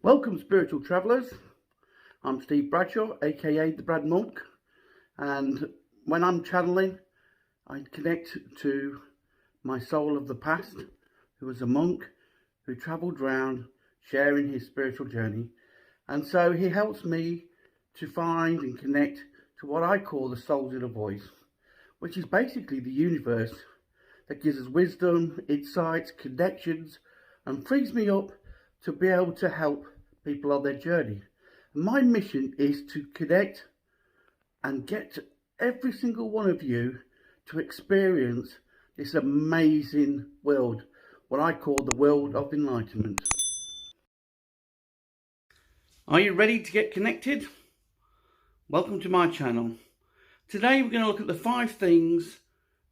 Welcome, spiritual travellers. I'm Steve Bradshaw, aka the Brad Monk, and when I'm channeling, I connect to my soul of the past, who was a monk who travelled around sharing his spiritual journey, and so he helps me to find and connect to what I call the soul's inner voice, which is basically the universe that gives us wisdom, insights, connections, and frees me up to be able to help people on their journey. My mission is to connect and get every single one of you to experience this amazing world, what I call the world of enlightenment. Are you ready to get connected? Welcome to my channel. Today we're going to look at the 5 things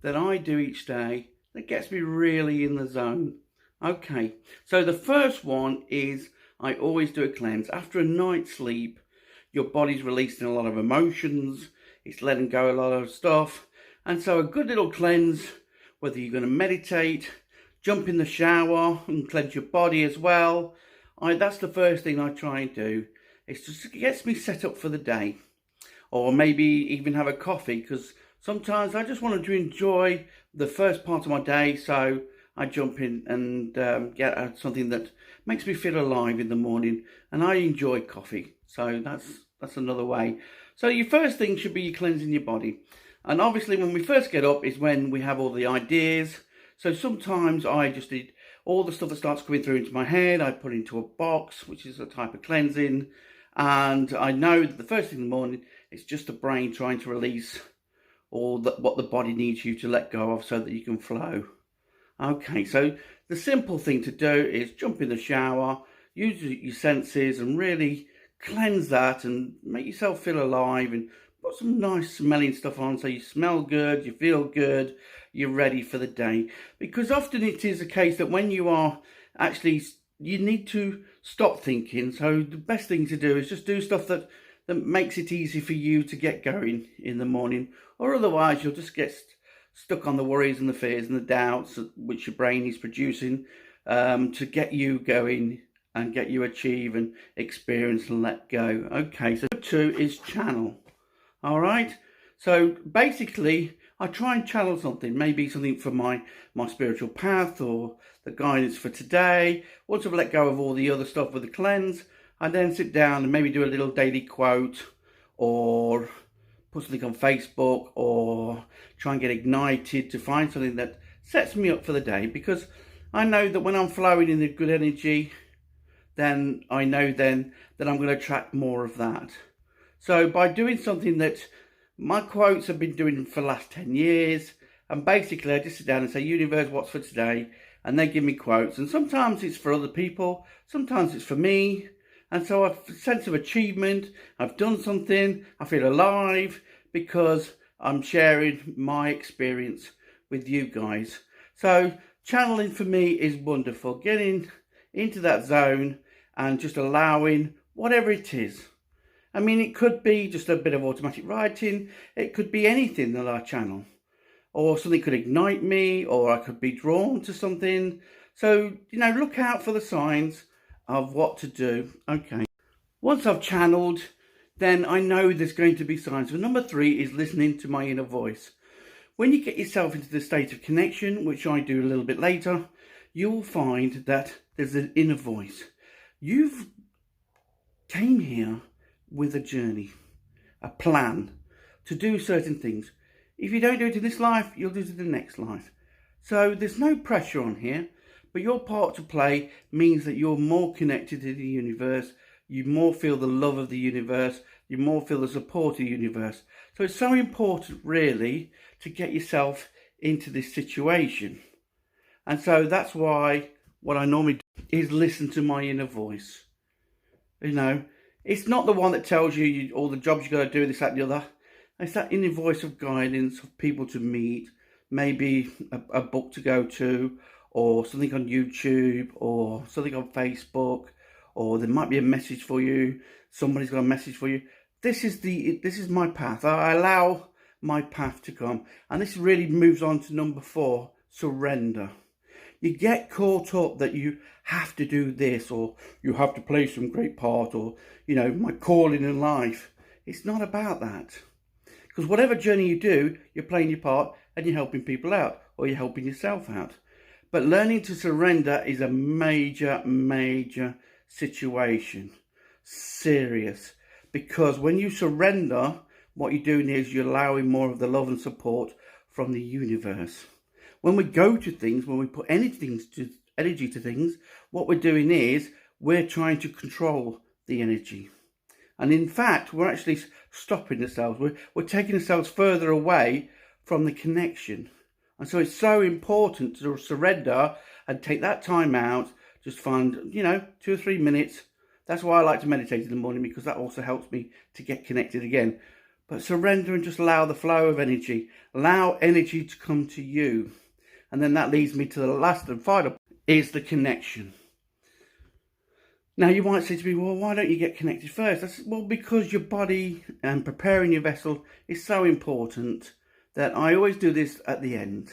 that I do each day that gets me really in the zone. Okay, so the first one is I always do a cleanse. After a night's sleep, your body's releasing a lot of emotions, it's letting go a lot of stuff, and so a good little cleanse, whether you're going to meditate, jump in the shower and cleanse your body as well. That's the first thing I try and do. It just gets me set up for the day. Or maybe even have a coffee, because sometimes I just want to enjoy the first part of my day, so I jump in and get out something that makes me feel alive in the morning, and I enjoy coffee. So that's another way. So your first thing should be cleansing your body. And obviously when we first get up is when we have all the ideas. So sometimes I just did all the stuff that starts coming through into my head, I put into a box, which is a type of cleansing. And I know that the first thing in the morning, it's just the brain trying to release all what the body needs you to let go of so that you can flow. Okay, so the simple thing to do is jump in the shower, use your senses and really cleanse that and make yourself feel alive, and put some nice smelling stuff on so you smell good, you feel good, you're ready for the day. Because often it is a case that when you are actually, you need to stop thinking. So the best thing to do is just do stuff that makes it easy for you to get going in the morning, or otherwise you'll just get stuck on the worries and the fears and the doubts which your brain is producing to get you going and get you achieve and experience and let go. Okay, so 2 is channel. All right, so basically I try and channel something, maybe something for my spiritual path or the guidance for today. Once I've let go of all the other stuff with the cleanse, I then sit down and maybe do a little daily quote, or put something on Facebook, or try and get ignited to find something that sets me up for the day. Because I know that when I'm flowing in the good energy, then I know then that I'm going to attract more of that. So by doing something that my quotes have been doing for the last 10 years, and basically I just sit down and say, universe, what's for today? And they give me quotes. And sometimes it's for other people, sometimes it's for me. And so I have a sense of achievement, I've done something, I feel alive, because I'm sharing my experience with you guys. So channeling for me is wonderful, getting into that zone and just allowing whatever it is. I mean, it could be just a bit of automatic writing, it could be anything that I channel, or something could ignite me, or I could be drawn to something. So, look out for the signs of what to do. Okay, once I've channeled, then I know there's going to be signs. So number 3 is listening to my inner voice. When you get yourself into the state of connection, which I do a little bit later, you will find that there's an inner voice. You've came here with a journey, a plan to do certain things. If you don't do it in this life, you'll do it in the next life. So there's no pressure on here, but your part to play means that you're more connected to the universe, you more feel the love of the universe, you more feel the support of the universe. So it's so important really to get yourself into this situation. And so that's why what I normally do is listen to my inner voice. It's not the one that tells you all the jobs you got to do, this, that, and the other. It's that inner voice of guidance, of people to meet, maybe a book to go to, or something on YouTube, or something on Facebook, or there might be a message for you. Somebody's got a message for you. This is my path. I allow my path to come. And this really moves on to number 4, surrender. You get caught up that you have to do this, or you have to play some great part, or, my calling in life. It's not about that. Because whatever journey you do, you're playing your part and you're helping people out, or you're helping yourself out. But learning to surrender is a major, major situation. Serious. Because when you surrender, what you're doing is you're allowing more of the love and support from the universe. When we go to things, when we put energy to things, what we're doing is we're trying to control the energy. And in fact, we're actually stopping ourselves. We're taking ourselves further away from the connection. And so it's so important to surrender and take that time out. Just find, 2 or 3 minutes. That's why I like to meditate in the morning, because that also helps me to get connected again. But surrender and just allow the flow of energy. Allow energy to come to you. And then that leads me to the last and final, is the connection. Now you might say to me, well, why don't you get connected first? I said, well, because your body and preparing your vessel is so important that I always do this at the end.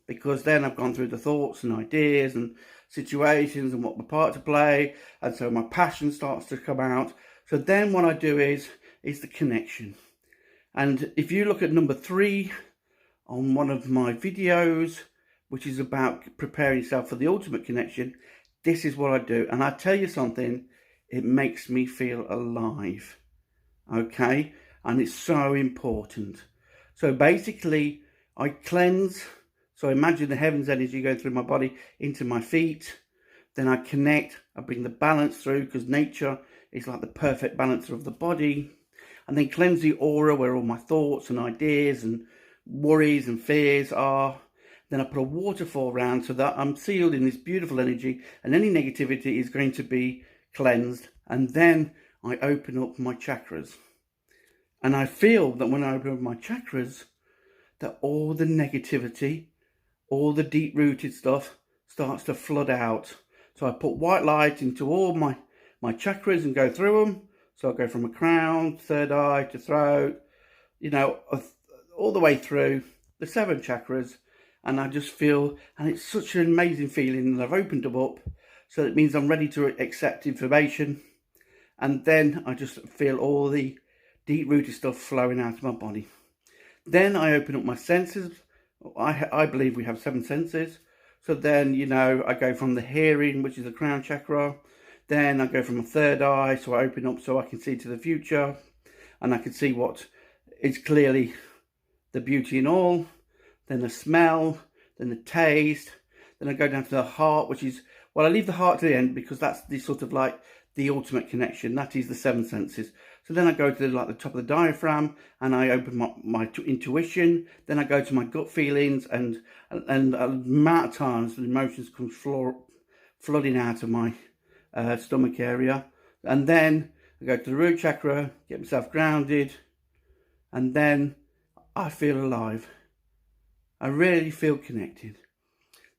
Because then I've gone through the thoughts and ideas and situations and what my part to play. And so my passion starts to come out. So then what I do is the connection. And if you look at number 3 on one of my videos, which is about preparing yourself for the ultimate connection, this is what I do. And I tell you something, it makes me feel alive. Okay? And it's so important. So basically, I cleanse. So imagine the heavens energy going through my body into my feet. Then I connect. I bring the balance through, because nature is like the perfect balancer of the body. And then cleanse the aura where all my thoughts and ideas and worries and fears are. Then I put a waterfall around so that I'm sealed in this beautiful energy, and any negativity is going to be cleansed. And then I open up my chakras. And I feel that when I open up my chakras, that all the negativity, all the deep-rooted stuff starts to flood out. So I put white light into all my chakras and go through them. So I go from a crown, third eye to throat, all the way through the 7 chakras. And I just feel, and it's such an amazing feeling that I've opened them up. So it means I'm ready to accept information. And then I just feel all the deep-rooted stuff flowing out of my body. Then I open up my senses. I believe we have 7 senses. So then, I go from the hearing, which is the crown chakra. Then I go from a third eye, so I open up so I can see to the future. And I can see what is clearly the beauty in all. Then the smell, then the taste. Then I go down to the heart, which is, well, I leave the heart to the end because that's the sort of like the ultimate connection. That is the 7 senses. So then I go to the top of the diaphragm and I open my intuition. Then I go to my gut feelings, and an amount of times the emotions come flooding out of my stomach area. And then I go to the root chakra, get myself grounded, and then I feel alive. I really feel connected.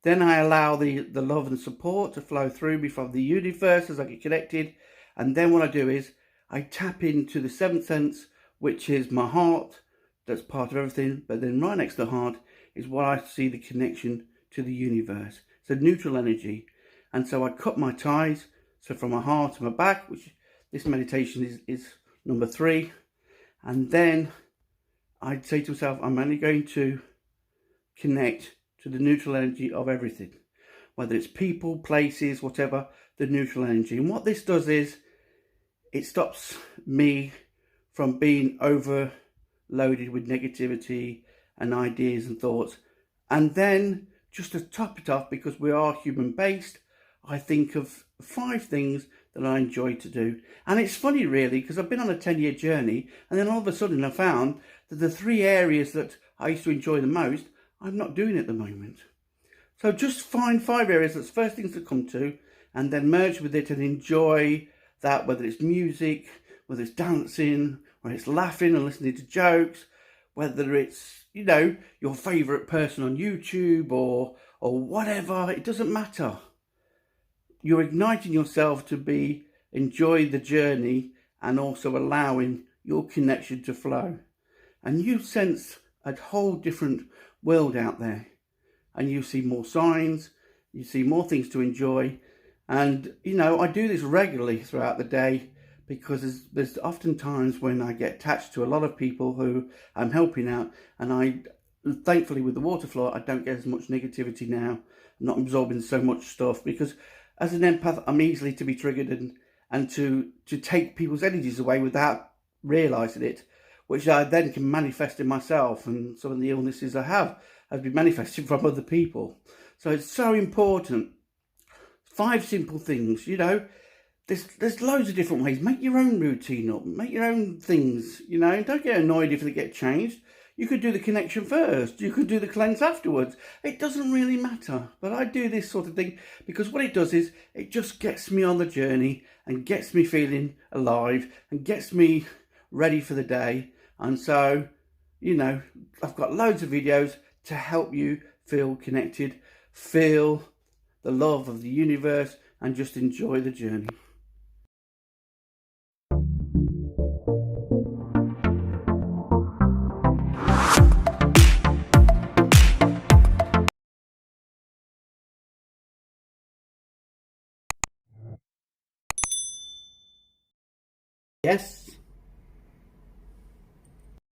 Then I allow the love and support to flow through me from the universe as I get connected. And then what I do is I tap into the 7th sense, which is my heart. That's part of everything. But then right next to the heart is what I see the connection to the universe. It's a neutral energy. And so I cut my ties. So from my heart to my back, which this meditation is number 3. And then I'd say to myself, I'm only going to connect to the neutral energy of everything, whether it's people, places, whatever, the neutral energy. And what this does is it stops me from being overloaded with negativity and ideas and thoughts. And then just to top it off, because we are human based, I think of 5 things that I enjoy to do. And it's funny really, because I've been on a 10-year journey, and then all of a sudden I found that the 3 areas that I used to enjoy the most, I'm not doing at the moment. So just find 5 areas that's first things to come to, and then merge with it and enjoy that, whether it's music, whether it's dancing, whether it's laughing and listening to jokes, whether it's, your favourite person on YouTube or whatever, it doesn't matter. You're igniting yourself to enjoy the journey and also allowing your connection to flow. And you sense a whole different world out there, and you see more signs, you see more things to enjoy. And you know, I do this regularly throughout the day, because there's often times when I get attached to a lot of people who I'm helping out, and thankfully with the water flow, I don't get as much negativity now. I'm not absorbing so much stuff, because as an empath, I'm easily to be triggered and to take people's energies away without realizing it, which I then can manifest in myself, and some of the illnesses I have has been manifested from other people. So it's so important. 5 simple things, you know. There's loads of different ways. Make your own routine up. Make your own things, you know. Don't get annoyed if they get changed. You could do the connection first. You could do the cleanse afterwards. It doesn't really matter. But I do this sort of thing because what it does is it just gets me on the journey and gets me feeling alive and gets me ready for the day. And so, you know, I've got loads of videos to help you feel connected, feel the love of the universe, and just enjoy the journey. Yes,